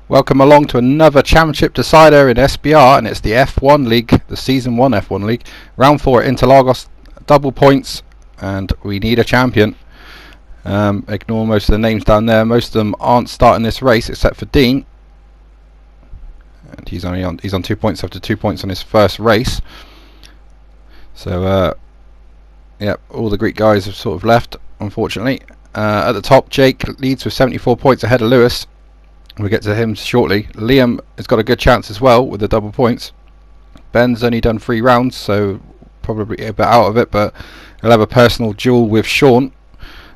Welcome along to another championship decider in SBR, and it's the F1 League, the Season 1 F1 League. Round 4 at Interlagos, double points, and we need a champion. Ignore most of the names down there. Most of them aren't starting this race except for Dean. And he's on 2 points after 2 points on his first race. So, yeah, all the Greek guys have sort of left, unfortunately. At the top, Jake leads with 74 points ahead of Lewis. We'll get to him shortly. Liam has got a good chance as well with the double points. Ben's only done 3 rounds, so probably a bit out of it, but he'll have a personal duel with Sean.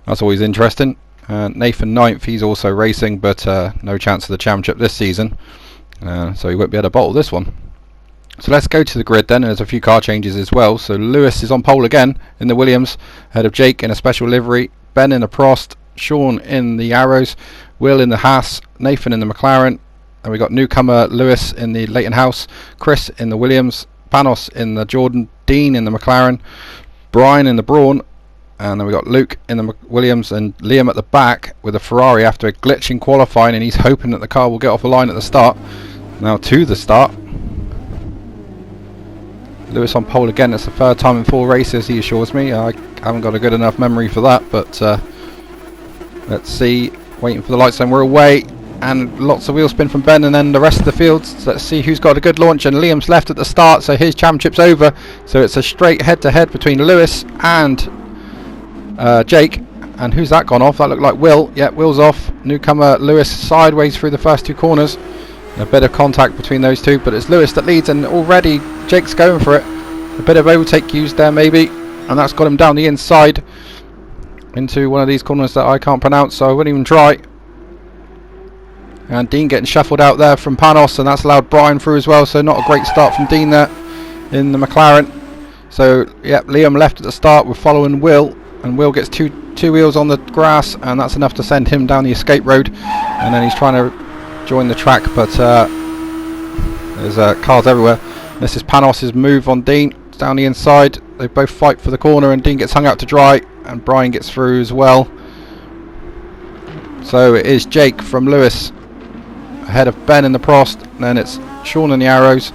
That's always interesting. Nathan 9th, he's also racing, but no chance of the championship this season, so he won't be able to bottle this one. So let's go to the grid then. There's a few car changes as well. So Lewis is on pole again in the Williams, ahead of Jake in a special livery, Ben in the Prost, Sean in the Arrows, Will in the Haas, Nathan in the McLaren, and we got newcomer Lewis in the Leighton House, Chris in the Williams, Panos in the Jordan, Dean in the McLaren, Brian in the Brawn, and then we got Luke in the Williams and Liam at the back with a Ferrari after a glitch in qualifying, and he's hoping that the car will get off the line at the start. Now to the start. Lewis on pole again. It's the third time in 4 races, he assures me. I haven't got a good enough memory for that, but let's see. Waiting for the lights, and we're away, and lots of wheel spin from Ben, and then the rest of the field. So let's see who's got a good launch, and Liam's left at the start, so his championship's over. So it's a straight head-to-head between Lewis and Jake. And who's that gone off? That looked like Will. Yeah, Will's off. Newcomer Lewis sideways through the first 2 corners. A bit of contact between those two, but it's Lewis that leads, and already Jake's going for it. A bit of overtake used there maybe, and that's got him down the inside into one of these corners that I can't pronounce, so I wouldn't even try. And Dean getting shuffled out there from Panos, and that's allowed Brian through as well, so not a great start from Dean there in the McLaren. So yeah, Liam left at the start. We're following Will, and Will gets two wheels on the grass, and that's enough to send him down the escape road, and then he's trying to join the track, but there's cars everywhere. This is Panos' move on Dean. It's down the inside. They both fight for the corner, and Dean gets hung out to dry, and Brian gets through as well. So it is Jake from Lewis ahead of Ben in the Prost, and then it's Sean in the Arrows.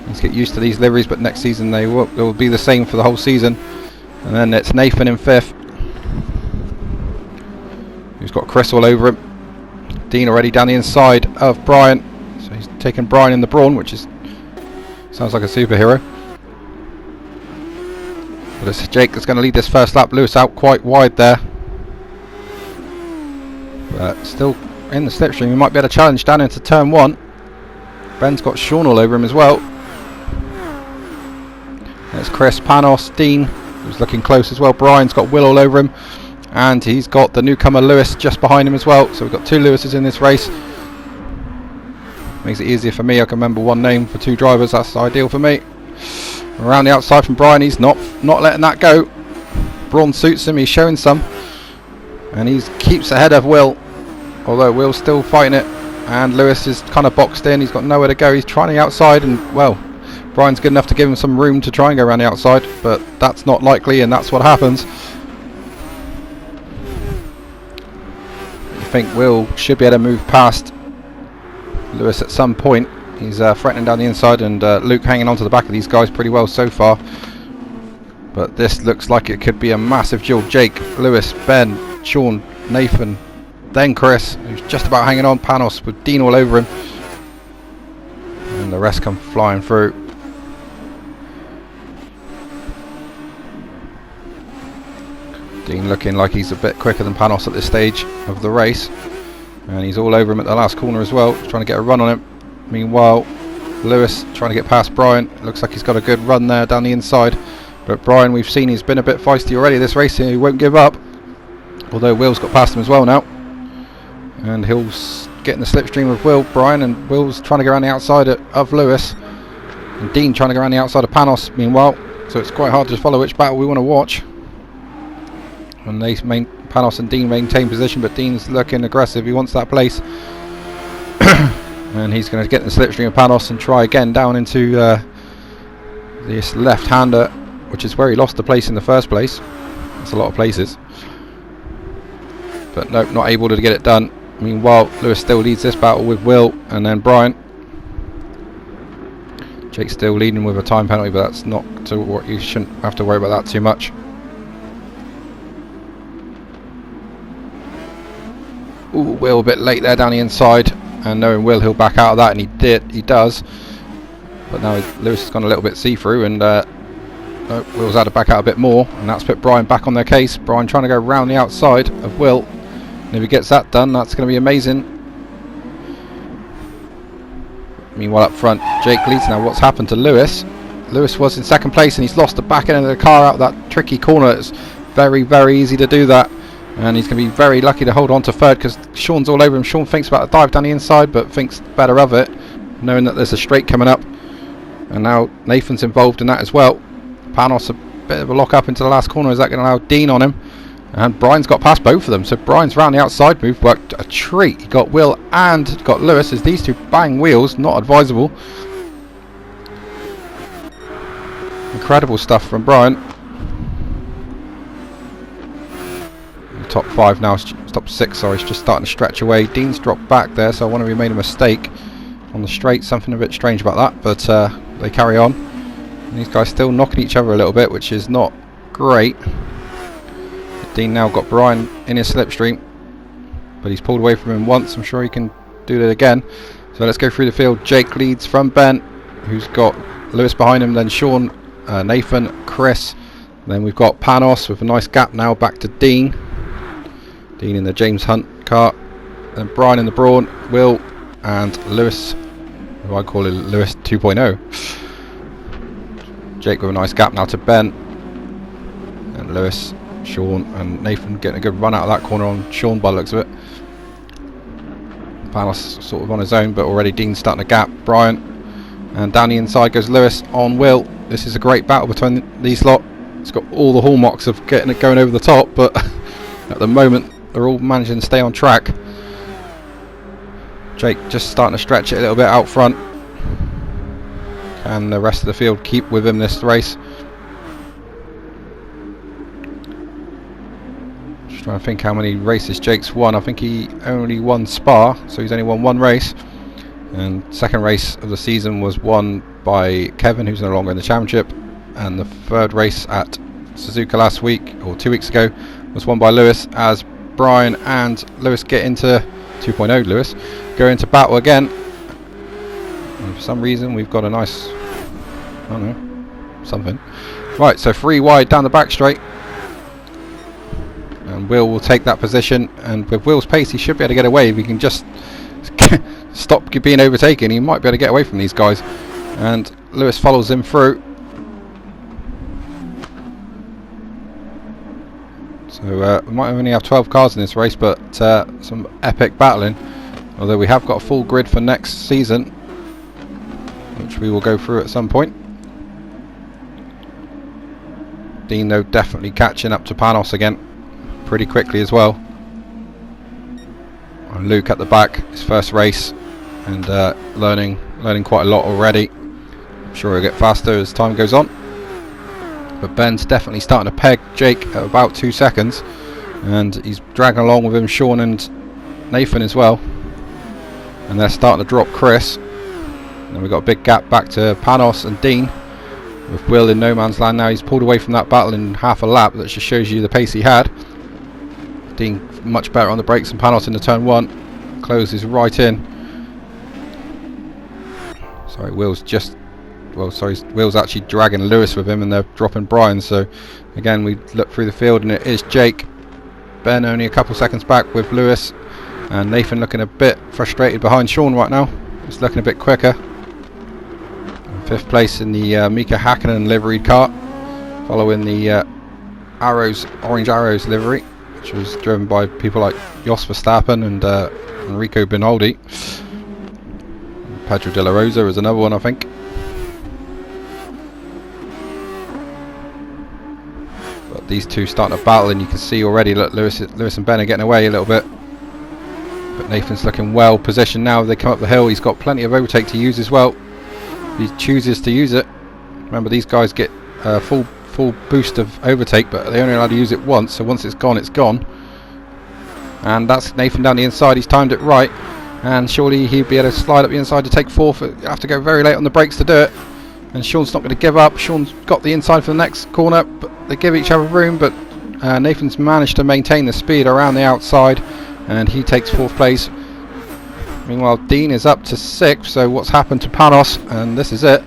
Let's get used to these liveries, but next season they will be the same for the whole season. And then it's Nathan in 5th, who's got Chris all over him. Dean already down the inside of Brian, so he's taking Brian in the Brawn, which is sounds like a superhero. But it's Jake that's going to lead this first lap. Lewis out quite wide there, but still in the slipstream. He might be able to challenge down into turn 1. Ben's got Sean all over him as well. There's Chris, Panos, Dean, who's looking close as well. Brian's got Will all over him, and he's got the newcomer Lewis just behind him as well. So we've got 2 Lewises in this race. Makes it easier for me. I can remember one name for 2 drivers. That's ideal for me. Around the outside from Brian, he's not letting that go. Brawn suits him, he's showing some, and he keeps ahead of Will, although Will's still fighting it, and Lewis is kind of boxed in. He's got nowhere to go. He's trying the outside, and well, Brian's good enough to give him some room to try and go around the outside, but that's not likely, and that's what happens. I think Will should be able to move past Lewis at some point. He's threatening down the inside, and Luke hanging on to the back of these guys pretty well so far. But this looks like it could be a massive duel. Jake, Lewis, Ben, Sean, Nathan, then Chris, who's just about hanging on. Panos with Dean all over him, and the rest come flying through. Dean looking like he's a bit quicker than Panos at this stage of the race, and he's all over him at the last corner as well, trying to get a run on him. Meanwhile, Lewis trying to get past Brian. Looks like he's got a good run there down the inside, but Brian, we've seen he's been a bit feisty already this race, and he won't give up, although Will's got past him as well now, and he'll get in the slipstream of Will, Brian, and Will's trying to go around the outside of Lewis, and Dean trying to go around the outside of Panos meanwhile, so it's quite hard to follow which battle we want to watch. And Panos and Dean maintain position, but Dean's looking aggressive. He wants that place. And he's going to get in the slipstream of Panos and try again down into this left-hander, which is where he lost the place in the first place. That's a lot of places. But nope, not able to get it done. Meanwhile, Lewis still leads this battle with Will and then Brian. Jake's still leading with a time penalty, but that's not to what you shouldn't have to worry about that too much. Ooh, Will a bit late there down the inside, and knowing Will, he'll back out of that, and he does. But now Lewis has gone a little bit see-through, and Will's had to back out a bit more, and that's put Brian back on their case. Brian trying to go round the outside of Will, and if he gets that done, that's going to be amazing. Meanwhile up front, Jake leads now. What's happened to Lewis? Lewis was in second place, and he's lost the back end of the car out of that tricky corner. It's very, very easy to do that, and he's going to be very lucky to hold on to third because Sean's all over him. Sean thinks about a dive down the inside, but thinks better of it, knowing that there's a straight coming up. And now Nathan's involved in that as well. Panos a bit of a lock up into the last corner. Is that going to allow Dean on him? And Brian's got past both of them. So Brian's round the outside move. Worked a treat. He got Will and got Lewis as these two bang wheels. Not advisable. Incredible stuff from Brian. Top 5 now. Top 6, sorry. It's just starting to stretch away. Dean's dropped back there. So I wonder if he made a mistake on the straight. Something a bit strange about that. But they carry on. And these guys still knocking each other a little bit, which is not great. Dean now got Brian in his slipstream, but he's pulled away from him once. I'm sure he can do that again. So let's go through the field. Jake leads from Ben, who's got Lewis behind him, then Sean, Nathan, Chris. Then we've got Panos with a nice gap now back to Dean. Dean in the James Hunt car. Then Brian in the Brawn, Will and Lewis, who I call it Lewis 2.0. Jake with a nice gap now to Ben. And Lewis, Sean and Nathan getting a good run out of that corner on Sean by the looks of it. Panos sort of on his own, but already Dean's starting to gap Brian. And down the inside goes Lewis on Will. This is a great battle between these lot. It's got all the hallmarks of getting it going over the top, but at the moment they're all managing to stay on track. Jake just starting to stretch it a little bit out front. Can the rest of the field keep with him this race? Just trying to think how many races Jake's won. I think he only won Spa, so he's only won one race. And second race of the season was won by Kevin, who's no longer in the championship. And the third race at Suzuka last week, or 2 weeks ago, was won by Lewis, as Brian and Lewis get into 2.0 Lewis go into battle again. And for some reason we've got a nice, I don't know, something. Right, so 3 wide down the back straight, and Will take that position, and with Will's pace he should be able to get away if he can just stop being overtaken. He might be able to get away from these guys, and Lewis follows him through. So we might only have 12 cars in this race, but some epic battling, although we have got a full grid for next season, which we will go through at some point. Dean though definitely catching up to Panos again pretty quickly as well. And Luke at the back, his first race, and learning quite a lot already. I'm sure he'll get faster as time goes on. But Ben's definitely starting to peg Jake at about 2 seconds, and he's dragging along with him Sean and Nathan as well. And they're starting to drop Chris. And we've got a big gap back to Panos and Dean, with Will in no man's land now. He's pulled away from that battle in half a lap. That just shows you the pace he had. Dean much better on the brakes than Panos in the turn 1. Closes right in. Sorry, Will's actually dragging Lewis with him, and they're dropping Brian. So again, we look through the field and it is Jake. Ben only a couple seconds back with Lewis, and Nathan looking a bit frustrated behind Sean right now. It's looking a bit quicker. 5th place in the Mika Hakkinen liveried car, following the Orange Arrows livery, which was driven by people like Jos Verstappen and Enrico Binaldi. Pedro De La Rosa is another one, I think. But these two starting to battle, and you can see already, look, Lewis and Ben are getting away a little bit. But Nathan's looking well positioned now. They come up the hill. He's got plenty of overtake to use as well. He chooses to use it. Remember, these guys get full boost of overtake, but they only allowed to use it once. So once it's gone, it's gone. and that's Nathan down the inside. He's timed it right, and surely he'd be able to slide up the inside to take fourth. He'll have to go very late on the brakes to do it, and Sean's not going to give up. Sean's got the inside for the next corner, but they give each other room, but Nathan's managed to maintain the speed around the outside, and he takes fourth place. Meanwhile, Dean is up to sixth. So what's happened to Panos? And this is it.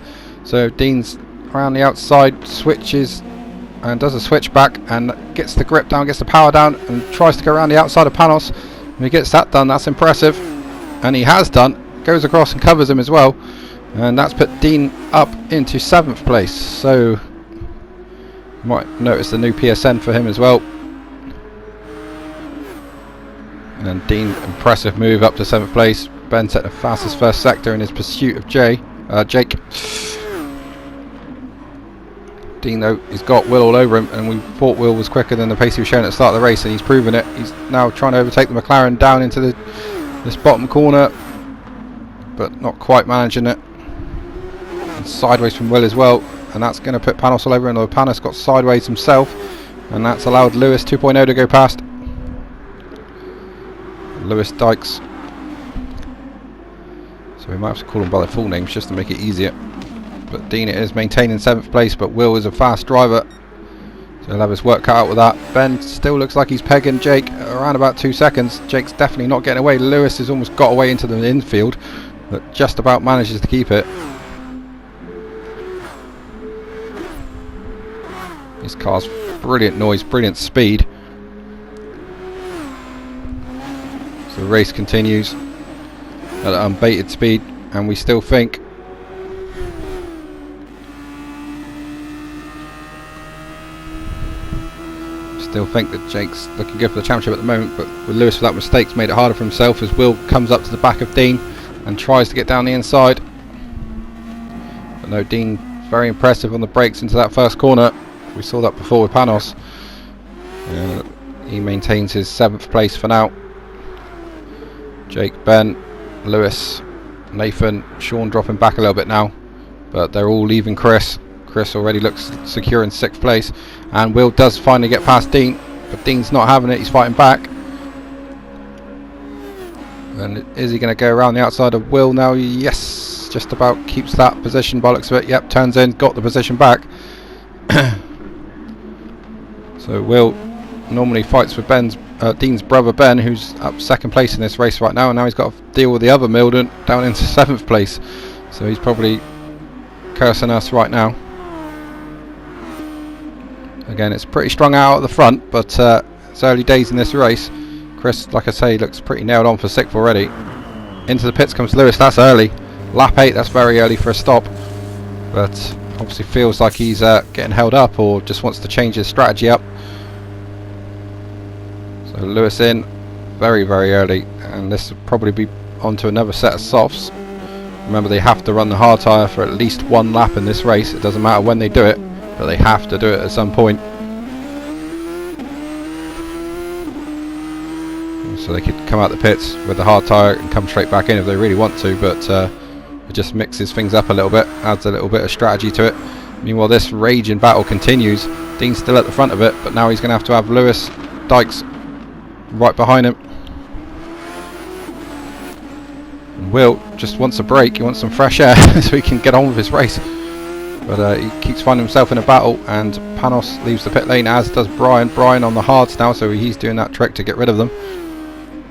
So Dean's around the outside, switches and does a switch back and gets the grip down, gets the power down, and tries to go around the outside of Panos. When he gets that done, that's impressive, and he has done. Goes across and covers him as well, and that's put Dean up into 7th place. So you might notice the new PSN for him as well. And Dean, impressive move up to 7th place. Ben set the fastest first sector in his pursuit of Jake. Dean though, he's got Will all over him, and we thought Will was quicker than the pace he was showing at the start of the race, and he's proven it. He's now trying to overtake the McLaren down into this bottom corner, but not quite managing it. And sideways from Will as well, and that's going to put Panos all over him. Although Panos got sideways himself, and that's allowed Lewis 2.0 to go past. Lewis Dykes, so we might have to call them by their full names just to make it easier. But Dean it is, maintaining 7th place, but Will is a fast driver, so he'll have his work cut out with that. Ben still looks like he's pegging Jake around about 2 seconds. Jake's definitely not getting away. Lewis has almost got away into the infield, but just about manages to keep it. His car's brilliant noise, brilliant speed. The race continues at an unbated speed, and we still think that Jake's looking good for the championship at the moment, but with Lewis without mistakes made it harder for himself as Will comes up to the back of Dean and tries to get down the inside. But no, Dean very impressive on the brakes into that first corner. We saw that before with Panos. He maintains his 7th place for now. Jake, Ben, Lewis, Nathan, Sean dropping back a little bit now, but they're all leaving Chris. Chris already looks secure in 6th place, and Will does finally get past Dean, but Dean's not having it. He's fighting back, and is he going to go around the outside of Will now? Yes, just about keeps that position by the looks of it. Yep, turns in, got the position back. So Will normally fights with Dean's brother Ben, who's up 2nd place in this race right now, and now he's got to deal with the other Milden down into 7th place, so he's probably cursing us right now. Again, it's pretty strung out at the front, but it's early days in this race. Chris, like I say, looks pretty nailed on for 6th already. Into the pits comes Lewis. That's early. Lap 8, that's very early for a stop, but obviously feels like he's getting held up or just wants to change his strategy up. So Lewis in very, very early, and this will probably be onto another set of softs. Remember, they have to run the hard tyre for at least 1 lap in this race. It doesn't matter when they do it, but they have to do it at some point. So they could come out the pits with the hard tyre and come straight back in if they really want to, but it just mixes things up a little bit, adds a little bit of strategy to it. Meanwhile, this raging battle continues. Dean's still at the front of it, but now he's going to have Lewis Dykes right behind him. And Will just wants a break, he wants some fresh air so he can get on with his race. But he keeps finding himself in a battle, and Panos leaves the pit lane, as does Brian. Brian on the hards now, so he's doing that trick to get rid of them.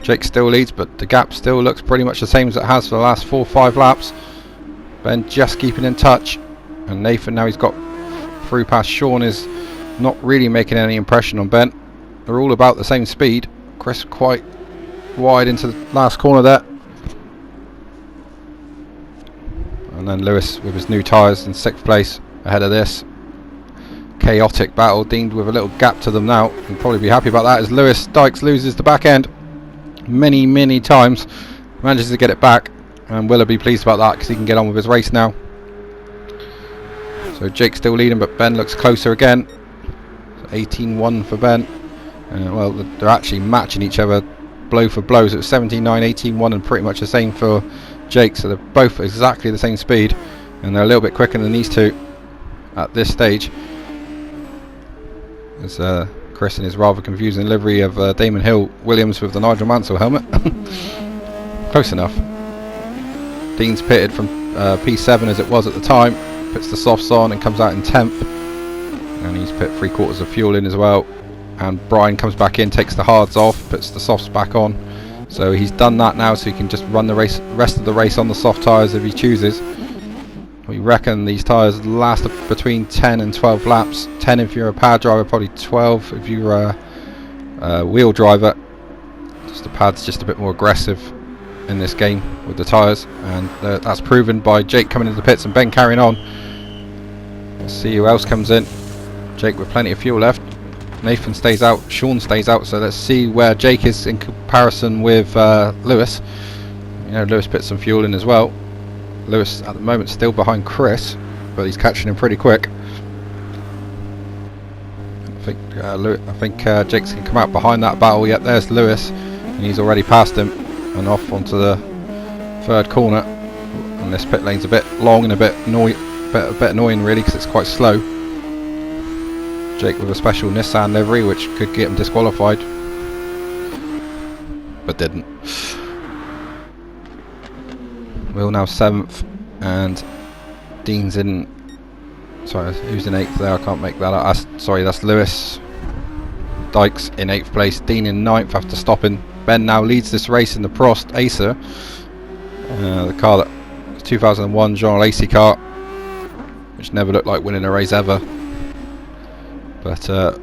Jake still leads, but the gap still looks pretty much the same as it has for the last 4 or 5 laps. Ben just keeping in touch, and Nathan, now he's got through past Sean, is not really making any impression on Ben. They're all about the same speed. Chris quite wide into the last corner there, and then Lewis with his new tyres in 6th place ahead of this. Chaotic battle. Dean with a little gap to them now, and probably be happy about that, as Lewis Dykes loses the back end many times, manages to get it back, and Will be pleased about that because he can get on with his race now. So Jake's still leading, but Ben looks closer again. 18-1 for Ben. Well, they're actually matching each other blow for blow, so it's 17-9, 18-1, and pretty much the same for Jake, so they're both exactly the same speed, and they're a little bit quicker than these two at this stage. As Chris in his rather confusing livery of Damon Hill Williams with the Nigel Mansell helmet. Close enough. Dean's pitted from P7 as it was at the time, puts the softs on and comes out in 10th, and he's put 3/4 of fuel in as well. And Brian comes back in, takes the hards off, puts the softs back on. So he's done that now, so he can just run the rest of the race on the soft tyres if he chooses. We reckon these tyres last between 10 and 12 laps. 10 if you're a power driver, probably 12 if you're a wheel driver. Just the pad's just a bit more aggressive in this game with the tyres, and that's proven by Jake coming into the pits and Ben carrying on. Let's see who else comes in. Jake with plenty of fuel left. Nathan stays out, Sean stays out, so let's see where Jake is in comparison with Lewis. You know, Lewis put some fuel in as well. Lewis at the moment still behind Chris, but he's catching him pretty quick. I think Jake's can come out behind that battle. Yet there's Lewis, and he's already passed him and off onto the third corner. And this pit lane's a bit long and a bit annoying really, because it's quite slow. Jake with a special Nissan livery, which could get him disqualified, but didn't. Will now 7th, and Dean's in. Sorry, who's in 8th there? I can't make that out. Sorry, that's Lewis. Dykes in 8th place. Dean in 9th after stopping. Ben now leads this race in the Prost Acer, the car that 2001 Jean Lacey car, which never looked like winning a race ever. But a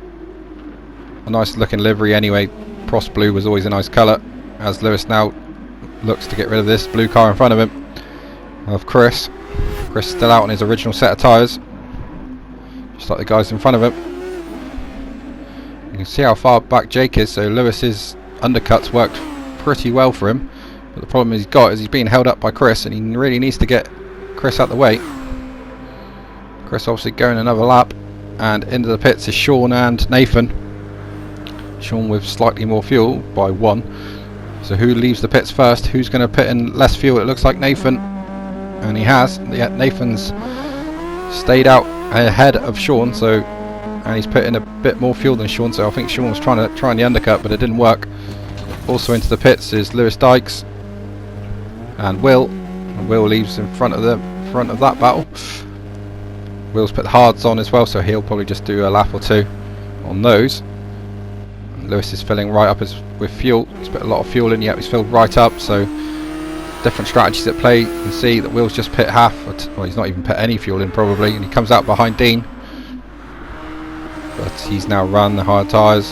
nice looking livery anyway. Prost blue was always a nice colour, as Lewis now looks to get rid of this blue car in front of him, of Chris. Chris still out on his original set of tyres, just like the guys in front of him. You can see how far back Jake is, so Lewis's undercuts worked pretty well for him, but the problem he's got is he's being held up by Chris, and he really needs to get Chris out the way. Chris obviously going another lap, and into the pits is Sean and Nathan. Sean with slightly more fuel by 1. So who leaves the pits first? Who's going to put in less fuel? It looks like Nathan, and he has. Yeah, Nathan's stayed out ahead of Sean, so, and he's put in a bit more fuel than Sean. So I think Sean was trying the undercut, but it didn't work. Also into the pits is Lewis Dykes and Will. And Will leaves in front of that battle. Will's put the hards on as well, so he'll probably just do a lap or 2 on those. Lewis is filling right up with fuel. He's put a lot of fuel in, yet he's filled right up, so different strategies at play. You can see that Will's just put half, well, he's not even put any fuel in probably, and he comes out behind Dean, but he's now run the hard tyres.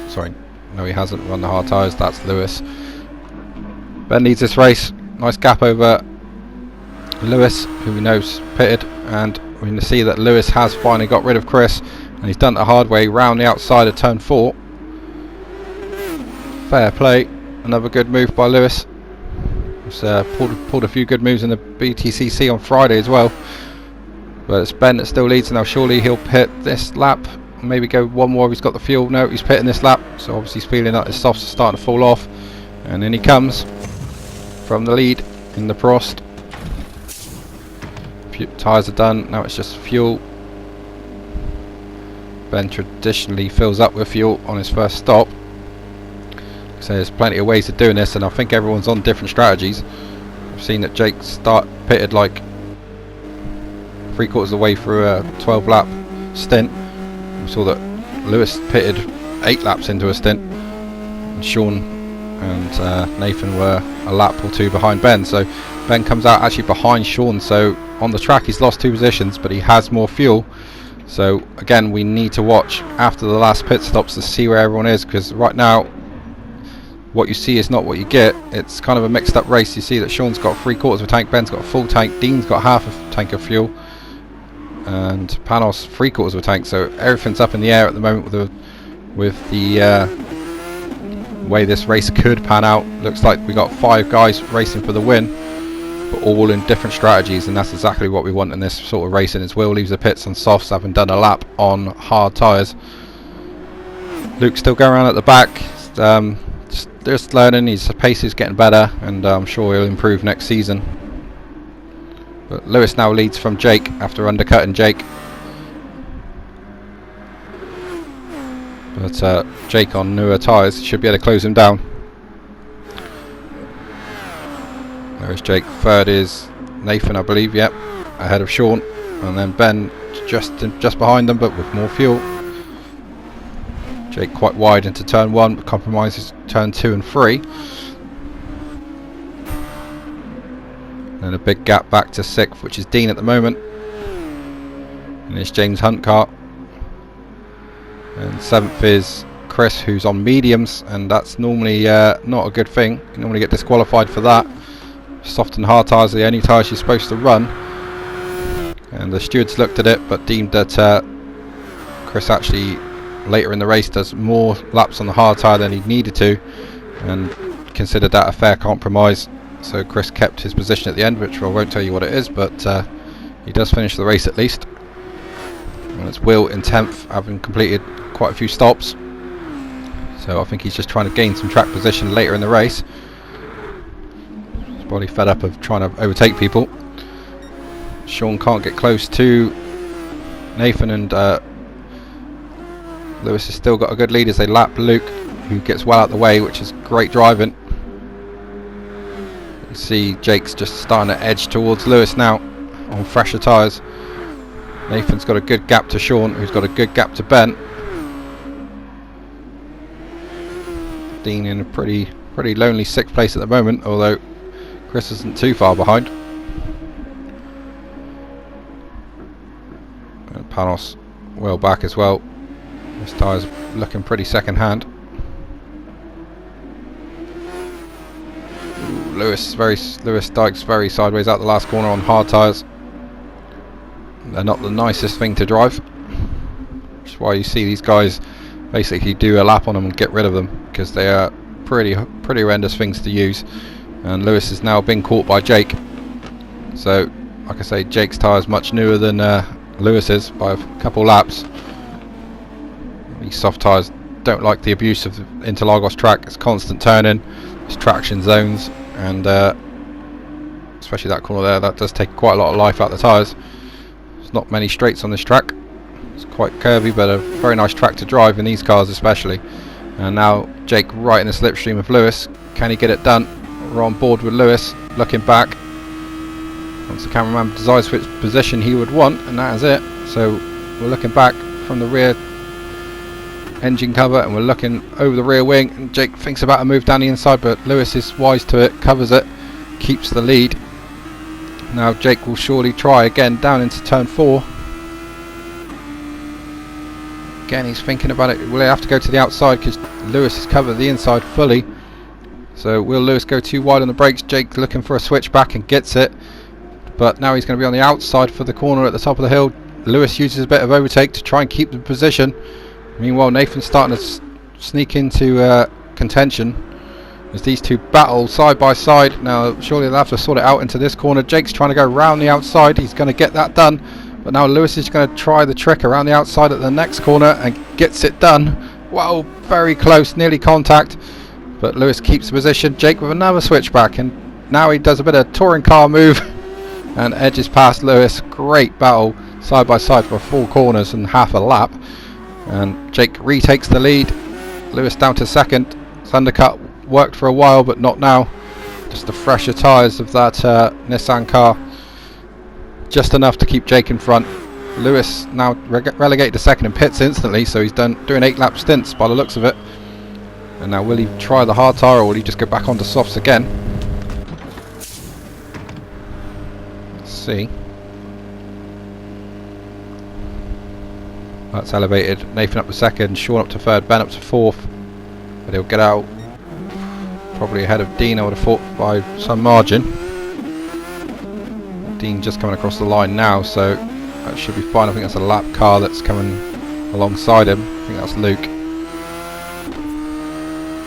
Sorry, no, he hasn't run the hard tyres. That's Lewis. Ben leads this race. Nice gap over Lewis, who we know's pitted, and we can see that Lewis has finally got rid of Chris, and he's done it the hard way round the outside of turn 4. Fair play. Another good move by Lewis. He's pulled a few good moves in the BTCC on Friday as well. But it's Ben that still leads, and now surely he'll pit this lap. Maybe go one more if he's got the fuel. No, he's pitting this lap, so obviously he's feeling that his softs are starting to fall off. And in he comes from the lead in the Prost. Tyres are done, now it's just fuel. Ben traditionally fills up with fuel on his first stop, so there's plenty of ways of doing this, and I think everyone's on different strategies. I've seen that Jake pitted like 3/4 of the way through a 12 lap stint. We saw that Lewis pitted 8 laps into a stint, and Sean and Nathan were a lap or 2 behind Ben, so Ben comes out actually behind Sean. So on the track he's lost 2 positions, but he has more fuel. So again, we need to watch after the last pit stops to see where everyone is, because right now what you see is not what you get. It's kind of a mixed up race. You see that Sean's got 3/4 of a tank, Ben's got a full tank, Dean's got half a tank of fuel, and Panos 3/4 of a tank. So everything's up in the air at the moment with the way this race could pan out. Looks like we got 5 guys racing for the win, but all in different strategies, and that's exactly what we want in this sort of racing. As Will leaves the pits on softs, having done a lap on hard tyres. Luke's still going around at the back, just learning. His pace is getting better, and I'm sure he'll improve next season. But Lewis now leads from Jake after undercutting Jake. But Jake on newer tyres should be able to close him down. There's Jake. Third is Nathan, I believe. Yep, ahead of Sean, and then Ben just behind them, but with more fuel. Jake quite wide into turn 1, but compromises turn 2 and 3. And a big gap back to 6th, which is Dean at the moment. And it's James Hunt car. And 7th is Chris, who's on mediums, and that's normally not a good thing. You normally get disqualified for that. Soft and hard tyres are the only tyres you're supposed to run. And the stewards looked at it, but deemed that Chris actually later in the race does more laps on the hard tyre than he needed to, and considered that a fair compromise. So Chris kept his position at the end, which I won't tell you what it is, but he does finish the race at least. And it's Will in 10th, having completed quite a few stops. So I think he's just trying to gain some track position later in the race. He's probably fed up of trying to overtake people. Sean can't get close to Nathan, and Lewis has still got a good lead as they lap Luke, who gets well out the way, which is great driving. You see Jake's just starting to edge towards Lewis now on fresher tyres. Nathan's got a good gap to Sean, who's got a good gap to Ben. Dean in a pretty lonely 6th place at the moment, although Chris isn't too far behind. And Panos well back as well. This tyre's looking pretty second hand. Lewis Dykes very sideways out the last corner on hard tyres. They're not the nicest thing to drive, which is why you see these guys basically do a lap on them and get rid of them, because they are pretty horrendous things to use. And Lewis has now been caught by Jake. So like I say, Jake's tyre is much newer than Lewis's by a couple laps. These soft tyres don't like the abuse of the Interlagos track. It's constant turning, it's traction zones, and especially that corner there, that does take quite a lot of life out of the tyres. There's not many straights on this track. It's quite curvy, but a very nice track to drive in these cars especially. And now Jake right in the slipstream of Lewis. Can he get it done? We're on board with Lewis, looking back. Once the cameraman decides which position he would want, and that is it. So we're looking back from the rear engine cover, and we're looking over the rear wing, and Jake thinks about a move down the inside, but Lewis is wise to it, covers it, keeps the lead. Now Jake will surely try again down into turn 4. Again he's thinking about it. Will he have to go to the outside because Lewis has covered the inside fully? So will Lewis go too wide on the brakes? Jake looking for a switch back and gets it, but now he's going to be on the outside for the corner at the top of the hill. Lewis uses a bit of overtake to try and keep the position. Meanwhile, Nathan's starting to sneak into contention as these two battle side by side. Now, surely they'll have to sort it out into this corner. Jake's trying to go round the outside. He's going to get that done. But now Lewis is going to try the trick around the outside at the next corner and gets it done. Wow, very close, nearly contact. But Lewis keeps the position. Jake with another switchback, and now he does a bit of touring car move and edges past Lewis. Great battle side by side for 4 corners and half a lap. And Jake retakes the lead. Lewis down to second. His undercut worked for a while, but not now. Just the fresher tyres of that Nissan car, just enough to keep Jake in front. Lewis now relegated to second and pits instantly, so he's doing 8-lap stints by the looks of it. And now will he try the hard tyre, or will he just go back onto softs again? Let's see. That's elevated. Nathan up to second, Sean up to third, Ben up to fourth. But he'll get out probably ahead of Dean, I would have thought, by some margin. Dean just coming across the line now, so that should be fine. I think that's a lap car that's coming alongside him. I think that's Luke.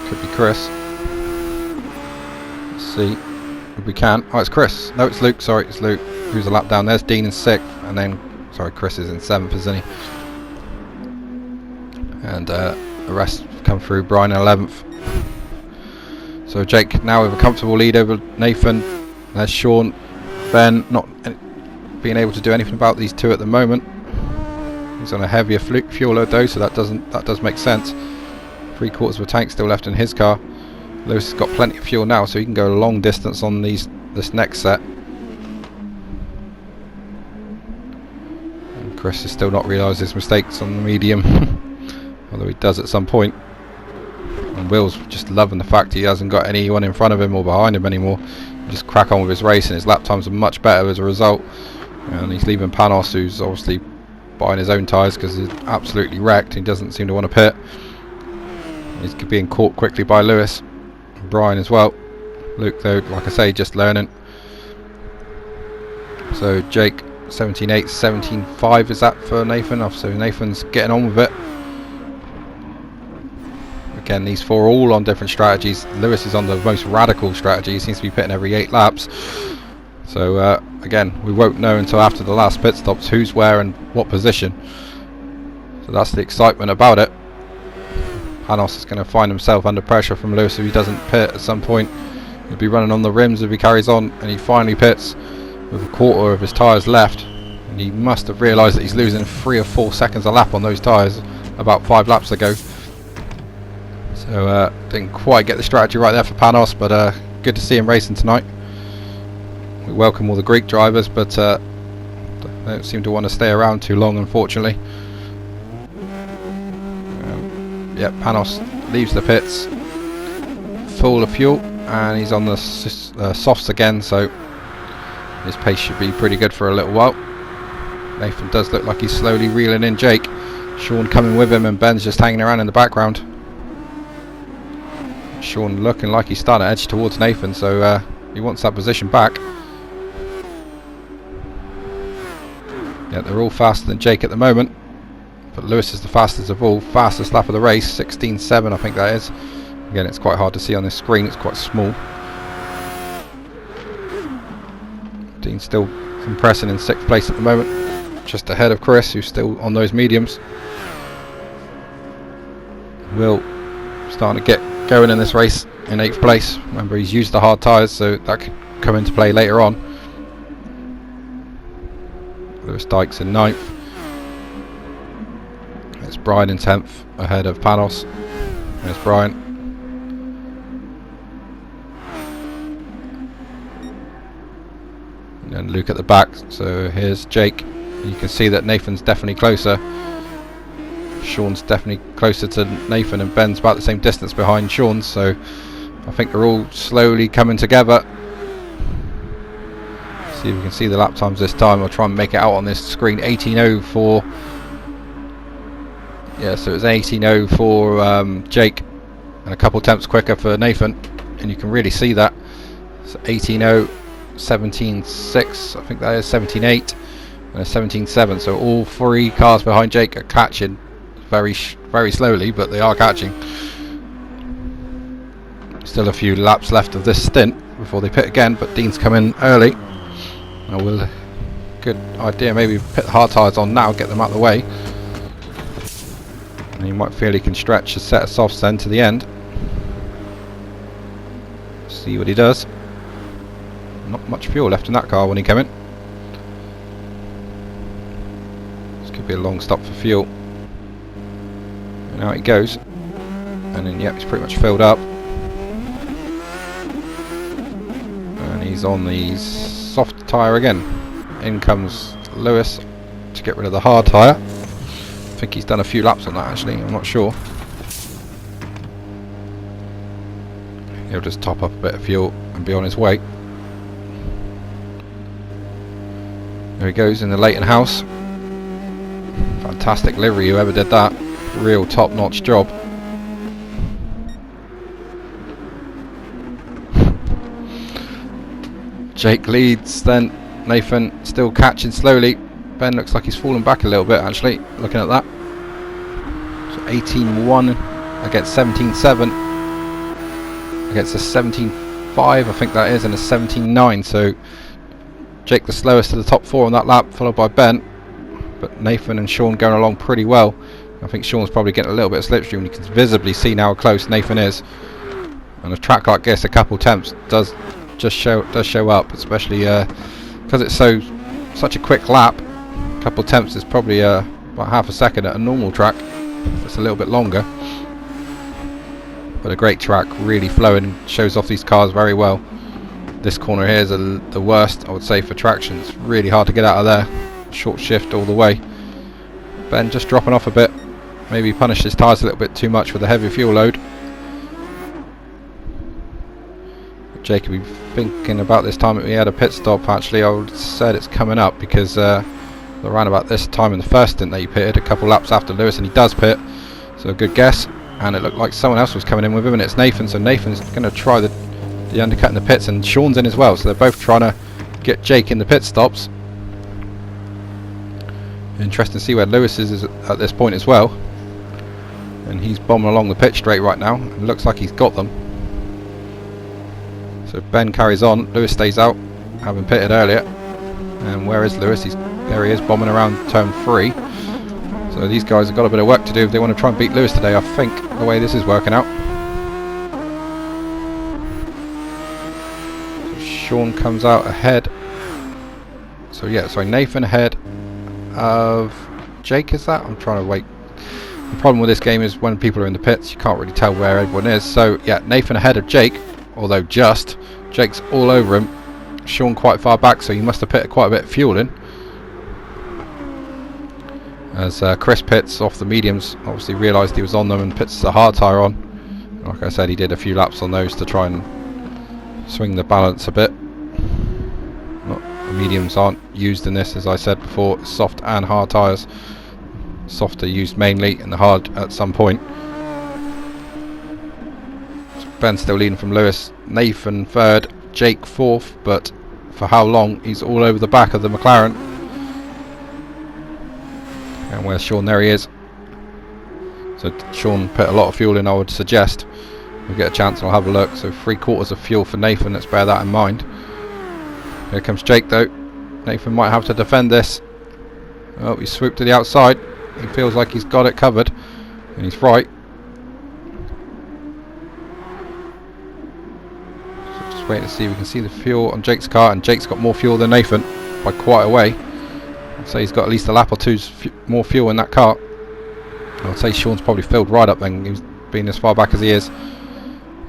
Could be Chris. Let's see if we can. Oh, it's Chris. No, it's Luke. Sorry, it's Luke. Who's a lap down? There's Dean in 6th, and then, sorry, Chris is in 7th, isn't he? And the rest come through. Brian in 11th. So Jake now with a comfortable lead over Nathan. There's Sean. Ben not being able to do anything about these two at the moment. He's on a heavier fuel load though, so that does make sense. 3/4 of a tank still left in his car. Lewis has got plenty of fuel now, so he can go a long distance on this next set. And Chris has still not realised his mistakes on the medium, although he does at some point. And Will's just loving the fact he hasn't got anyone in front of him or behind him anymore. He'll just crack on with his race, and his lap times are much better as a result. And he's leaving Panos, who's obviously buying his own tyres because he's absolutely wrecked. He doesn't seem to want to pit. He's being caught quickly by Lewis. Brian as well. Luke though, like I say, just learning. So Jake 17.8, 17.5 is that for Nathan. So Nathan's getting on with it. Again, these four are all on different strategies. Lewis is on the most radical strategy. He seems to be pitting every 8 laps. So again, we won't know until after the last pit stops who's where and what position. So that's the excitement about it. Panos is going to find himself under pressure from Lewis if he doesn't pit at some point. He'll be running on the rims if he carries on, and he finally pits with 1/4 of his tyres left. And he must have realised that he's losing 3 or 4 seconds a lap on those tyres about 5 laps ago. So didn't quite get the strategy right there for Panos, but good to see him racing tonight. We welcome all the Greek drivers, but they don't seem to want to stay around too long, unfortunately. Yep, Panos leaves the pits full of fuel, and he's on the softs again, so his pace should be pretty good for a little while. Nathan does look like he's slowly reeling in Jake. Sean coming with him, and Ben's just hanging around in the background. Sean looking like he's starting to edge towards Nathan, so he wants that position back. Yeah, they're all faster than Jake at the moment, but Lewis is the fastest of all. Fastest lap of the race, 16.7 I think that is. Again, it's quite hard to see on this screen, it's quite small. Dean's still compressing in 6th place at the moment, just ahead of Chris, who's still on those mediums. Will starting to get going in this race in 8th place. Remember, he's used the hard tyres, so that could come into play later on. Lewis Dykes in 9th. It's Brian in 10th, ahead of Panos. There's Brian. And then Luke at the back. So here's Jake. You can see that Nathan's definitely closer. Sean's definitely closer to Nathan, and Ben's about the same distance behind Sean. So I think they're all slowly coming together. See if we can see the lap times this time. I'll try and make it out on this screen. 18.04. Yeah, so it was 18.0 for Jake, and a couple attempts quicker for Nathan, and you can really see that. So 18.0, 17.6, I think that is 17.8, and a 17.7. So all 3 cars behind Jake are catching very slowly, but they are catching. Still a few laps left of this stint before they pit again, but Dean's come in early. Good idea, maybe put the hard tyres on now, get them out of the way. And he might feel he can stretch a set of softs then to the end. See what he does. Not much fuel left in that car when he came in. This could be a long stop for fuel. And out he goes. And then, yep, he's pretty much filled up. And he's on the soft tyre again. In comes Lewis to get rid of the hard tyre. I think he's done a few laps on that actually, I'm not sure. He'll just top up a bit of fuel and be on his way. There he goes in the Leighton house. Fantastic livery, whoever did that. Real top-notch job. Jake leads, then Nathan still catching slowly. Ben looks like he's fallen back a little bit actually, looking at that. So 18.1 against 17.7 against a 17.5 I think that is, and a 17.9. So Jake the slowest of the top 4 on that lap, followed by Ben, but Nathan and Sean going along pretty well. I think Sean's probably getting a little bit of slipstream. You can visibly see now how close Nathan is, and a track like this a couple temps does show up, especially because it's such a quick lap. A couple attempts is probably about half a second at a normal track. It's a little bit longer, but a great track, really flowing, shows off these cars very well. This corner here is the worst, I would say, for traction. It's really hard to get out of there. Short shift all the way. Ben just dropping off a bit. Maybe punished his tyres a little bit too much with the heavy fuel load. Jake will be thinking about this time that we had a pit stop. Actually, I would have said it's coming up because around about this time in the first stint that he pitted, a couple laps after Lewis, and he does pit. So a good guess. And it looked like someone else was coming in with him, and it's Nathan. So Nathan's going to try the undercut in the pits, and Sean's in as well. So they're both trying to get Jake in the pit stops. Interesting to see where Lewis is at this point as well. And he's bombing along the pitch straight right now. It looks like he's got them. So Ben carries on. Lewis stays out, having pitted earlier. And where is Lewis? There he is, bombing around turn 3. So these guys have got a bit of work to do if they want to try and beat Lewis today, I think, the way this is working out. So Sean comes out ahead. So yeah, sorry, Nathan ahead of Jake, is that? I'm trying to wait. The problem with this game is when people are in the pits, you can't really tell where everyone is. So yeah, Nathan ahead of Jake, although just. Jake's all over him. Sean quite far back, so he must have pitted quite a bit of fuel in. As Chris pits off the mediums, obviously realised he was on them and pits the hard tyre on. Like I said, he did a few laps on those to try and swing the balance a bit. The mediums aren't used in this, as I said before, soft and hard tyres. Soft are used mainly and the hard at some point. So Ben's still leading from Lewis. Nathan third, Jake fourth, but for how long? He's all over the back of the McLaren. And where's Sean? There he is. So Sean put a lot of fuel in, I would suggest. We'll get a chance, I'll have a look. So 3/4 of fuel for Nathan, let's bear that in mind. Here comes Jake though. Nathan might have to defend this. Oh, he swooped to the outside. He feels like he's got it covered. And he's right. So just wait to see, we can see the fuel on Jake's car, and Jake's got more fuel than Nathan by quite a way. I'd say he's got at least a lap or two's more fuel in that car. I'd say Sean's probably filled right up then, he's been as far back as he is.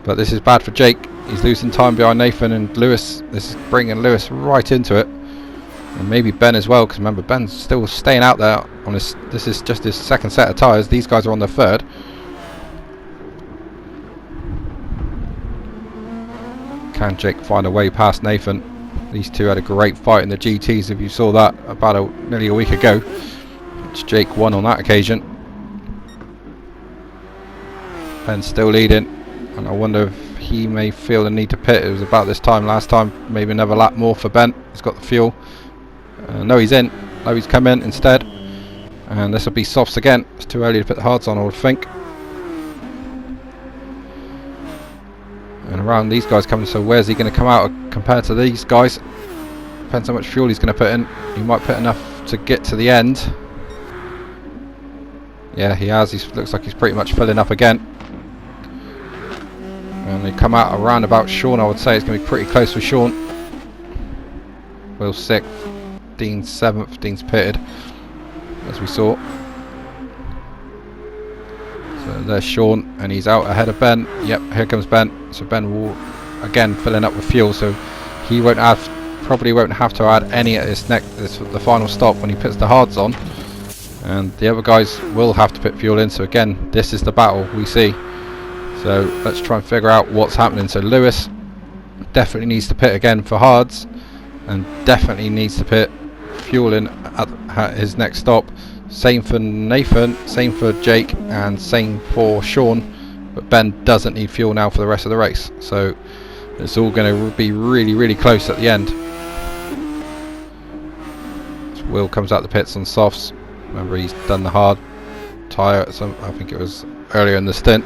But this is bad for Jake. He's losing time behind Nathan and Lewis. This is bringing Lewis right into it. And maybe Ben as well, because remember, Ben's still staying out there on his. This is just his second set of tyres. These guys are on their third. Can Jake find a way past Nathan? These two had a great fight in the GTs, if you saw that about nearly a week ago, which Jake won on that occasion. Ben's still leading, and I wonder if he may feel the need to pit. It was about this time last time, maybe another lap more for Ben. He's got the fuel. No, he's in. No, he's come in instead. And this will be softs again. It's too early to put the hards on, I would think. And around these guys coming, so where's he going to come out compared to these guys? Depends how much fuel he's going to put in. He might put enough to get to the end. Yeah, he has. He looks like he's pretty much filling up again. And they come out around about Sean. I would say it's going to be pretty close for Sean. Will 6th, Dean's 7th, Dean's pitted, as we saw. So there's Sean, and he's out ahead of Ben. Yep, here comes Ben. So Ben will again filling up with fuel, so he won't have, probably won't have to add any at the final stop when he puts the hards on. And the other guys will have to put fuel in. So again, this is the battle we see. So let's try and figure out what's happening. So Lewis definitely needs to pit again for hards, and definitely needs to put fuel in at his next stop. Same for Nathan, same for Jake, and same for Sean. But Ben doesn't need fuel now for the rest of the race. So it's all going to be really, really close at the end. So Will comes out the pits on softs. Remember, he's done the hard tyre. I think it was earlier in the stint.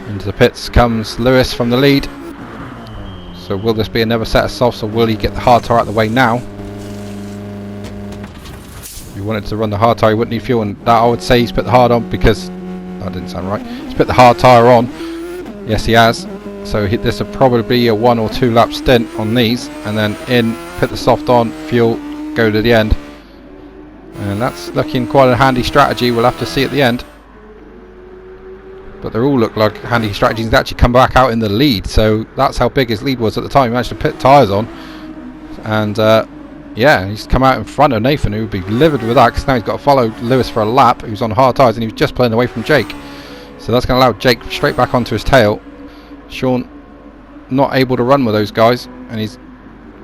Into the pits comes Lewis from the lead. So will this be another set of softs, or will he get the hard tyre out of the way now? If he wanted to run the hard tyre, he wouldn't need fuel, and that I would say he's put the hard on, because that didn't sound right. He's put the hard tyre on. Yes, he has. So this will probably be a 1 or 2 lap stint on these, and then in, put the soft on, fuel, go to the end. and that's looking quite a handy strategy. We'll have to see at the end, but they all look like handy strategies. He's actually come back out in the lead, so that's how big his lead was at the time. He managed to put tyres on, and yeah, he's come out in front of Nathan, who would be livid with that, because now he's got to follow Lewis for a lap, who's on hard tyres, and he was just pulling away from Jake. So that's going to allow Jake straight back onto his tail. Sean not able to run with those guys, and he's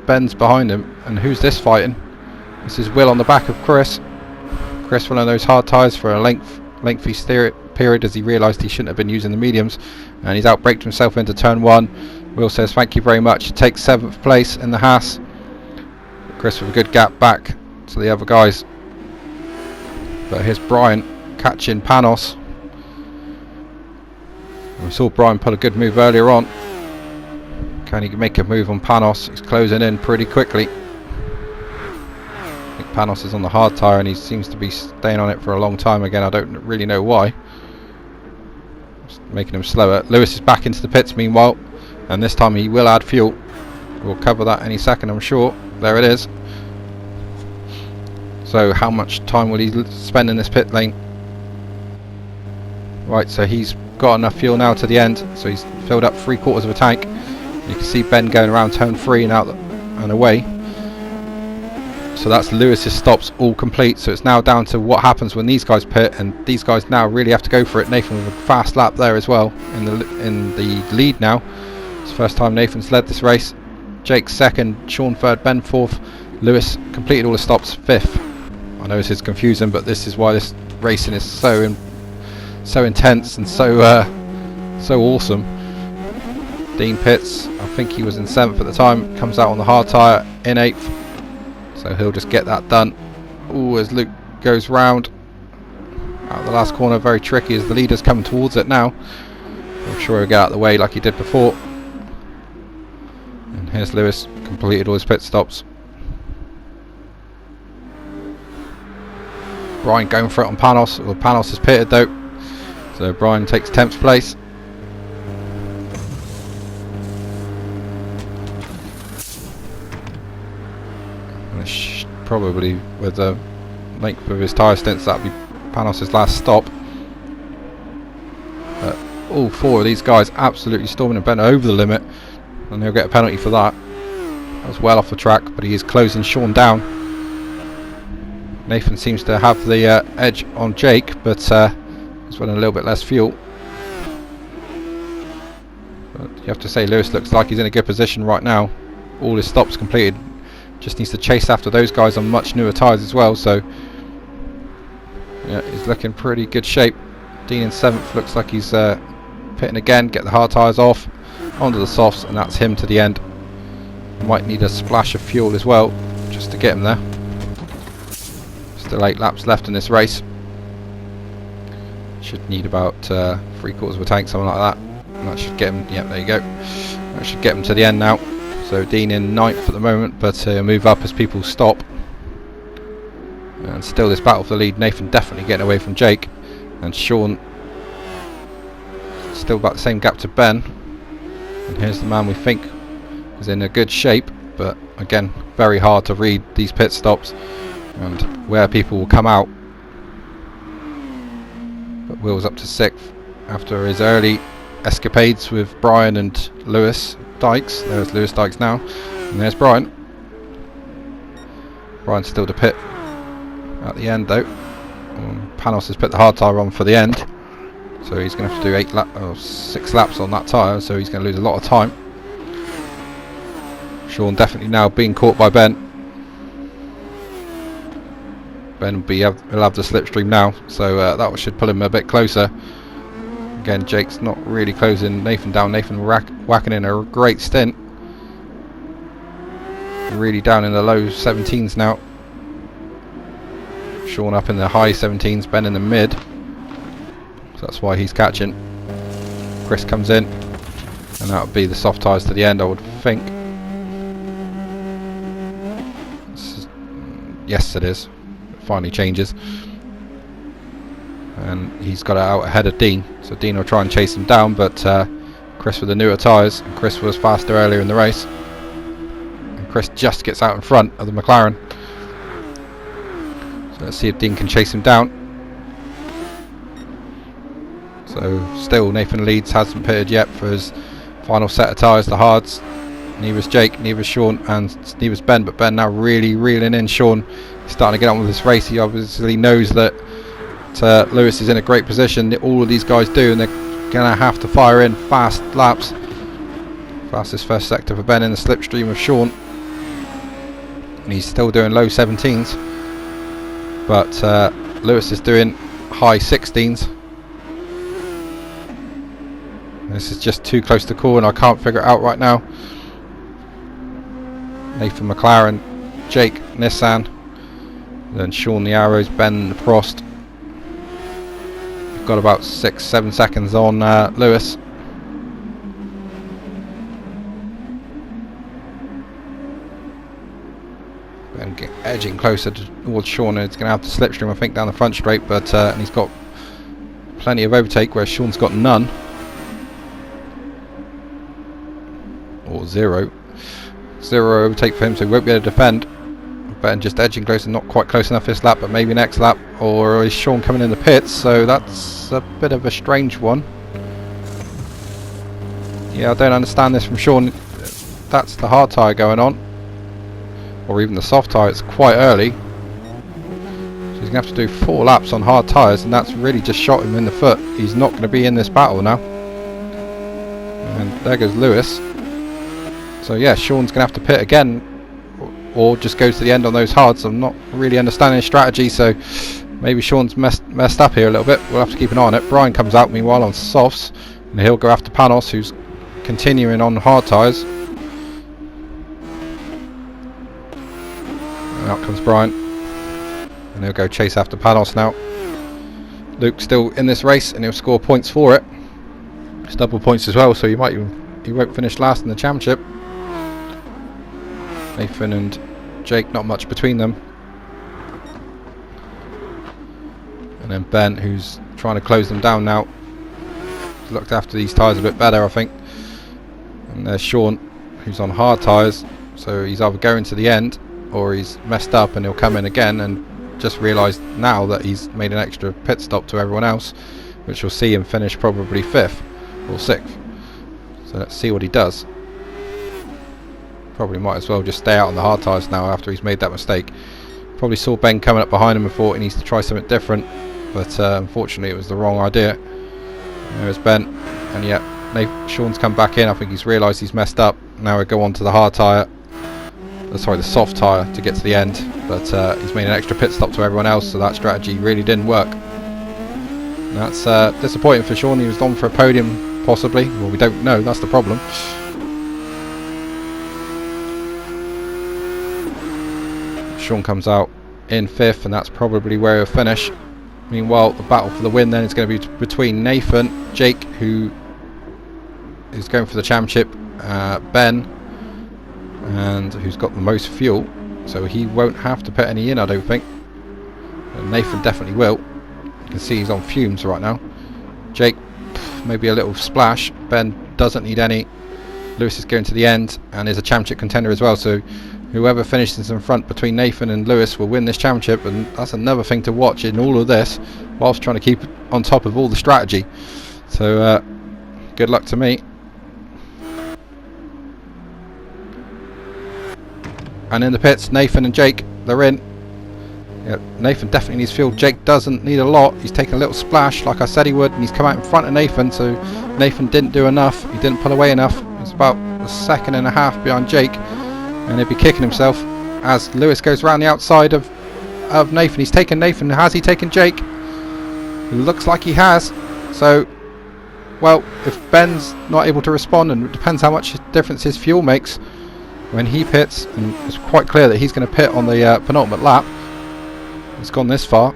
Ben's behind him. And who's this fighting? This is Will on the back of Chris. Chris following those hard tyres for a lengthy period, as he realised he shouldn't have been using the mediums, and he's outbraked himself into turn 1. Will says thank you very much. He takes 7th place in the Haas. Chris with a good gap back to the other guys. But here's Brian catching Panos. We saw Brian pull a good move earlier on. Can he make a move on Panos? He's closing in pretty quickly. I think Panos is on the hard tyre, and he seems to be staying on it for a long time again. I don't really know why. Just making him slower. Lewis is back into the pits meanwhile, and this time he will add fuel. We'll cover that any second, I'm sure. There it is. So how much time will he spend in this pit lane? Right, so he's got enough fuel now to the end, so he's filled up 3/4 of a tank. You can see Ben going around turn 3 and out and away. So that's Lewis's stops all complete. So it's now down to what happens when these guys pit, and these guys now really have to go for it. Nathan with a fast lap there as well in the lead now. It's the first time Nathan's led this race. Jake 2nd, Sean 3rd, Ben 4th. Lewis completed all the stops 5th. I know this is confusing, but this is why this racing is so intense and so awesome. Dean pits. I think he was in 7th at the time. Comes out on the hard tyre in 8th, so he'll just get that done. Ooh, as Luke goes round out the last corner, very tricky as the leader's coming towards it now. I'm sure he'll get out of the way like he did before. And here's Lewis, completed all his pit stops. Brian going for it on Panos. Well, Panos is pitted though, so Brian takes 10th place. Probably with the length of his tyre stints, that'll be Panos' last stop. All 4 of these guys absolutely storming and bent over the limit, and he'll get a penalty for that. That was well off the track, but he is closing Sean down. Nathan seems to have the edge on Jake, but he's running a little bit less fuel. But you have to say Lewis looks like he's in a good position right now. All his stops completed. Just needs to chase after those guys on much newer tyres as well, so yeah, he's looking pretty good shape. Dean in 7th, looks like he's pitting again, get the hard tyres off, onto the softs, and that's him to the end. Might need a splash of fuel as well, just to get him there. Still 8 laps left in this race. Should need about 3/4 of a tank, something like that. And that should get him, yep, there you go. That should get him to the end now. So Dean in 9th at the moment, but he'll move up as people stop. And still this battle for the lead. Nathan definitely getting away from Jake, and Sean still about the same gap to Ben. And here's the man we think is in a good shape, but again very hard to read these pit stops and where people will come out. But Will's up to 6th after his early escapades with Brian and Lewis Dykes. There's Lewis Dykes now, and there's Brian. Brian's still to pit at the end though. Panos has put the hard tyre on for the end, so he's going to have to do 6 laps on that tyre, so he's going to lose a lot of time. Sean definitely now being caught by Ben. Ben will have the slipstream now, so that should pull him a bit closer. Again, Jake's not really closing Nathan down. Nathan whacking in a great stint. Really down in the low 17s now. Sean up in the high 17s, Ben in the mid. So that's why he's catching. Chris comes in, and that would be the soft tyres to the end, I would think. Yes, it is. It finally changes. And he's got it out ahead of Dean, so Dean will try and chase him down, but Chris with the newer tyres, and Chris was faster earlier in the race, and Chris just gets out in front of the McLaren. So let's see if Dean can chase him down. So still Nathan leads, hasn't pitted yet for his final set of tyres, the hards. Neither's Jake, neither's Sean, and neither's Ben, but Ben now really reeling in Sean. He's starting to get on with this race. He obviously knows that Lewis is in a great position. All of these guys do, and they're going to have to fire in fast laps. Fastest first sector for Ben in the slipstream of Sean. And he's still doing low 17s. But Lewis is doing high 16s. This is just too close to call, and I can't figure it out right now. Nathan McLaren, Jake Nissan, then Sean the Arrows, Ben the Frost. We've got about 6-7 seconds on Lewis. Ben edging closer towards Sean, and it's going to have to slipstream, I think, down the front straight, but and he's got plenty of overtake, whereas Sean's got none. Or zero overtake for him, so he won't be able to defend. Ben just edging closer, not quite close enough this lap, but maybe next lap. Or is Sean coming in the pits? So that's a bit of a strange one. Yeah, I don't understand this from Sean. That's the hard tyre going on, or even the soft tyre. It's quite early, so he's going to have to do 4 laps on hard tyres, and that's really just shot him in the foot. He's not going to be in this battle now. And there goes Lewis. So yeah, Sean's going to have to pit again, or just go to the end on those hards. I'm not really understanding his strategy, so maybe Sean's messed up here a little bit. We'll have to keep an eye on it. Brian comes out meanwhile on softs, and he'll go after Panos, who's continuing on hard tyres. And out comes Brian, and he'll go chase after Panos now. Luke's still in this race, and he'll score points for it. It's double points as well, so he won't finish last in the championship. Nathan and Jake, not much between them. And then Ben, who's trying to close them down now. He's looked after these tyres a bit better, I think. And there's Sean, who's on hard tyres. So he's either going to the end, or he's messed up and he'll come in again and just realised now that he's made an extra pit stop to everyone else, which will see him finish probably 5th or 6th. So let's see what he does. Probably might as well just stay out on the hard tyres now after he's made that mistake. Probably saw Ben coming up behind him and thought he needs to try something different, but unfortunately it was the wrong idea. There's Ben, and yet Sean's come back in. I think he's realised he's messed up. Now we go on to the hard tyre, sorry, the soft tyre to get to the end, but he's made an extra pit stop to everyone else, so that strategy really didn't work. And that's disappointing for Sean. He was on for a podium possibly. Well, we don't know, that's the problem. Sean comes out in 5th, and that's probably where he'll finish. Meanwhile, the battle for the win then is going to be between Nathan, Jake, who is going for the championship, Ben, and who's got the most fuel, so he won't have to put any in, I don't think. And Nathan definitely will. You can see he's on fumes right now. Jake, maybe a little splash. Ben doesn't need any. Lewis is going to the end and is a championship contender as well, so whoever finishes in front between Nathan and Lewis will win this championship, and that's another thing to watch in all of this, whilst trying to keep on top of all the strategy. So good luck to me. And in the pits, Nathan and Jake, they're in. Yeah, Nathan definitely needs fuel. Jake doesn't need a lot. He's taken a little splash like I said he would, and he's come out in front of Nathan, so Nathan didn't do enough. He didn't pull away enough. He's about a second and a half behind Jake, and he'll be kicking himself as Lewis goes around the outside of Nathan. He's taken Nathan. Has he taken Jake? It looks like he has. So, well, if Ben's not able to respond, and it depends how much difference his fuel makes when he pits, and it's quite clear that he's going to pit on the penultimate lap. It's gone this far.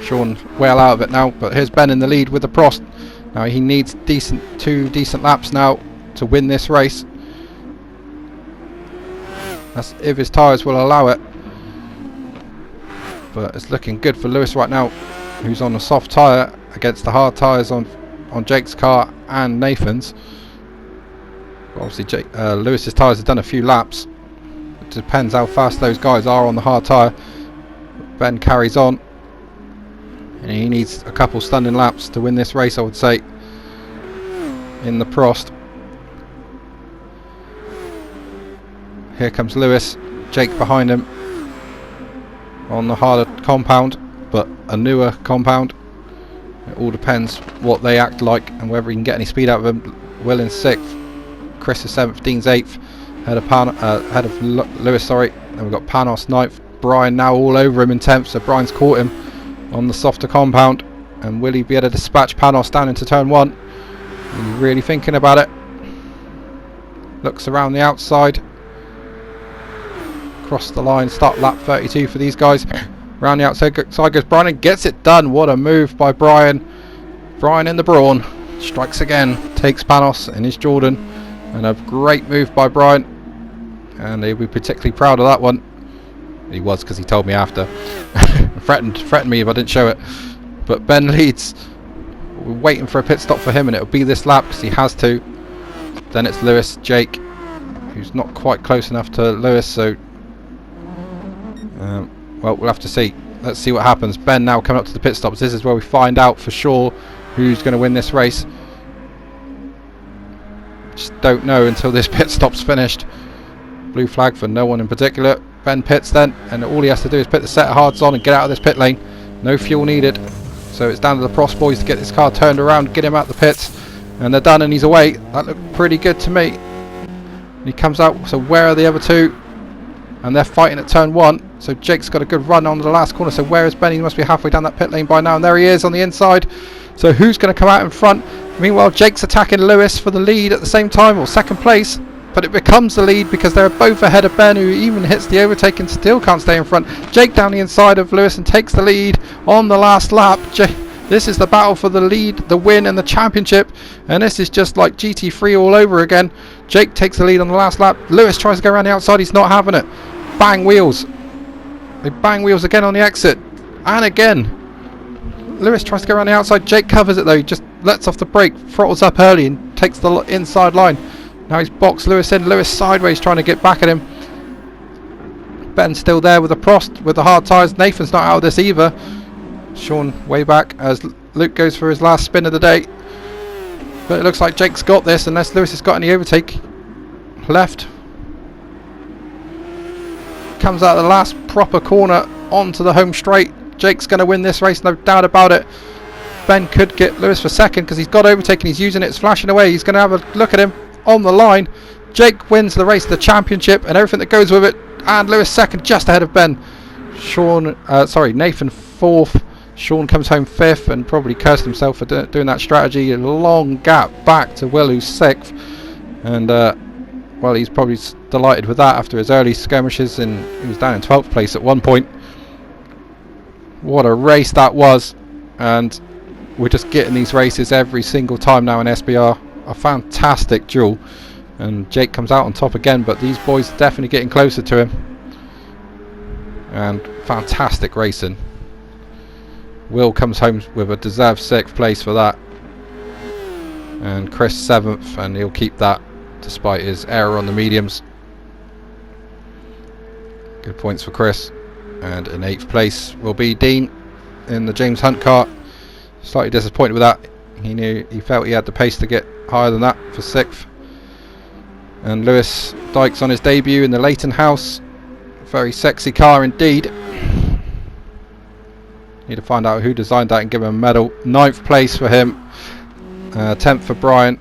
Sean well out of it now, but here's Ben in the lead with the Prost. Now he needs two decent laps now to win this race. That's if his tyres will allow it. But it's looking good for Lewis right now, who's on a soft tyre against the hard tyres on Jake's car and Nathan's. Obviously Lewis's tyres have done a few laps. It depends how fast those guys are on the hard tyre. Ben carries on, and he needs a couple stunning laps to win this race, I would say, in the Prost. Here comes Lewis, Jake behind him on the harder compound, but a newer compound. It all depends what they act like and whether he can get any speed out of them. Will in 6th, Chris is 7th, Dean's 8th, ahead of Lewis, sorry. Then we've got Panos 9th, Brian now all over him in 10th, so Brian's caught him on the softer compound. And will he be able to dispatch Panos down into turn 1? He's really thinking about it. Looks around the outside. Across the line, start lap 32 for these guys. Round the outside goes Brian and gets it done. What a move by Brian. Brian in the Brawn. Strikes again. Takes Panos in his Jordan. And a great move by Brian. And he'll be particularly proud of that one. He was, because he told me after. threatened me if I didn't show it. But Ben leads. We're waiting for a pit stop for him, and it'll be this lap because he has to. Then it's Lewis, Jake, who's not quite close enough to Lewis, so well, we'll have to see. Let's see what happens. Ben now coming up to the pit stops. This is where we find out for sure who's going to win this race. Just don't know until this pit stop's finished. Blue flag for no one in particular. Ben pits then, and all he has to do is put the set of hards on and get out of this pit lane. No fuel needed. So it's down to the Prost boys to get this car turned around, get him out the pits, and they're done and he's away. That looked pretty good to me. And he comes out, so where are the other two? And they're fighting at turn 1. So Jake's got a good run on the last corner. So where is Ben? He must be halfway down that pit lane by now. And there he is on the inside. So who's going to come out in front? Meanwhile, Jake's attacking Lewis for the lead at the same time, or second place. But it becomes the lead because they're both ahead of Ben, who even hits the overtake and still can't stay in front. Jake down the inside of Lewis and takes the lead on the last lap. This is the battle for the lead, the win and the championship, and this is just like GT3 all over again. Jake takes the lead on the last lap. Lewis tries to go around the outside, he's not having it. Bang wheels. They bang wheels again on the exit, and again. Lewis tries to go around the outside. Jake covers it though, he just lets off the brake, throttles up early and takes the inside line. Now he's boxed Lewis in. Lewis sideways trying to get back at him. Ben's still there with the Prost with the hard tyres. Nathan's not out of this either. Sean way back as Luke goes for his last spin of the day. But it looks like Jake's got this unless Lewis has got any overtake. Left. Comes out of the last proper corner onto the home straight. Jake's going to win this race, no doubt about it. Ben could get Lewis for second because he's got overtake and he's using it. It's flashing away. He's going to have a look at him on the line. Jake wins the race, the championship and everything that goes with it. And Lewis second, just ahead of Ben. Nathan fourth. Sean comes home 5th and probably cursed himself for doing that strategy. A long gap back to Will, who's 6th. And, well, he's probably delighted with that after his early skirmishes. And he was down in 12th place at one point. What a race that was. And we're just getting these races every single time now in SBR. A fantastic duel. And Jake comes out on top again, but these boys are definitely getting closer to him. And fantastic racing. Will comes home with a deserved 6th place for that, and Chris 7th, and he'll keep that despite his error on the mediums. Good points for Chris. And in 8th place will be Dean in the James Hunt car. Slightly disappointed with that. He felt he had the pace to get higher than that for 6th. And Lewis Dykes on his debut in the Leighton House. Very sexy car indeed. Need to find out who designed that and give him a medal. 9th place for him. 10th for Brian.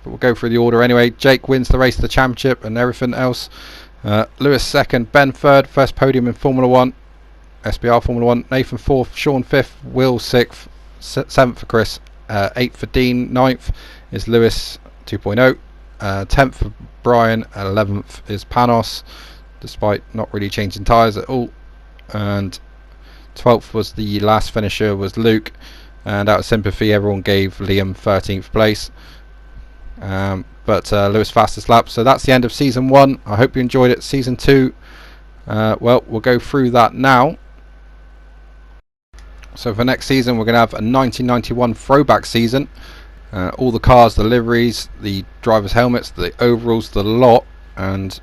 But we'll go through the order anyway. Jake wins the race, the championship and everything else. Lewis 2nd, Ben 3rd, first podium in Formula 1. SBR Formula 1. Nathan 4th, Sean 5th, Will 6th, 7th for Chris, 8th for Dean, 9th is Lewis 2.0, 10th for Brian, 11th is Panos, despite not really changing tyres at all. And 12th was the last finisher, was Luke, and out of sympathy everyone gave Liam 13th place, but Lewis fastest lap. So that's the end of season 1. I hope you enjoyed it. Season 2, well, we'll go through that now. So for next season we're going to have a 1991 throwback season. All the cars, the liveries, the drivers' helmets, the overalls, the lot, and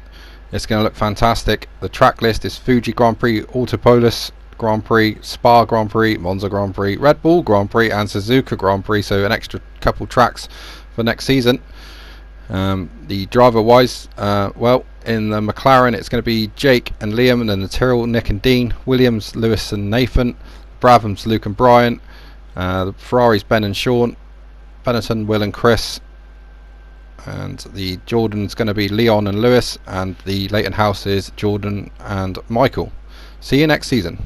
it's going to look fantastic. The track list is Fuji Grand Prix, Autopolis, Grand Prix, Spa Grand Prix, Monza Grand Prix, Red Bull Grand Prix and Suzuka Grand Prix, so an extra couple tracks for next season. The driver wise, well, in the McLaren it's going to be Jake and Liam, and then the Tyrrell, Nick and Dean, Williams, Lewis and Nathan, Brabhams, Luke and Brian, the Ferraris, Ben and Sean, Benetton, Will and Chris, and the Jordan's going to be Leon and Lewis, and the Leighton House is Jordan and Michael. See you next season.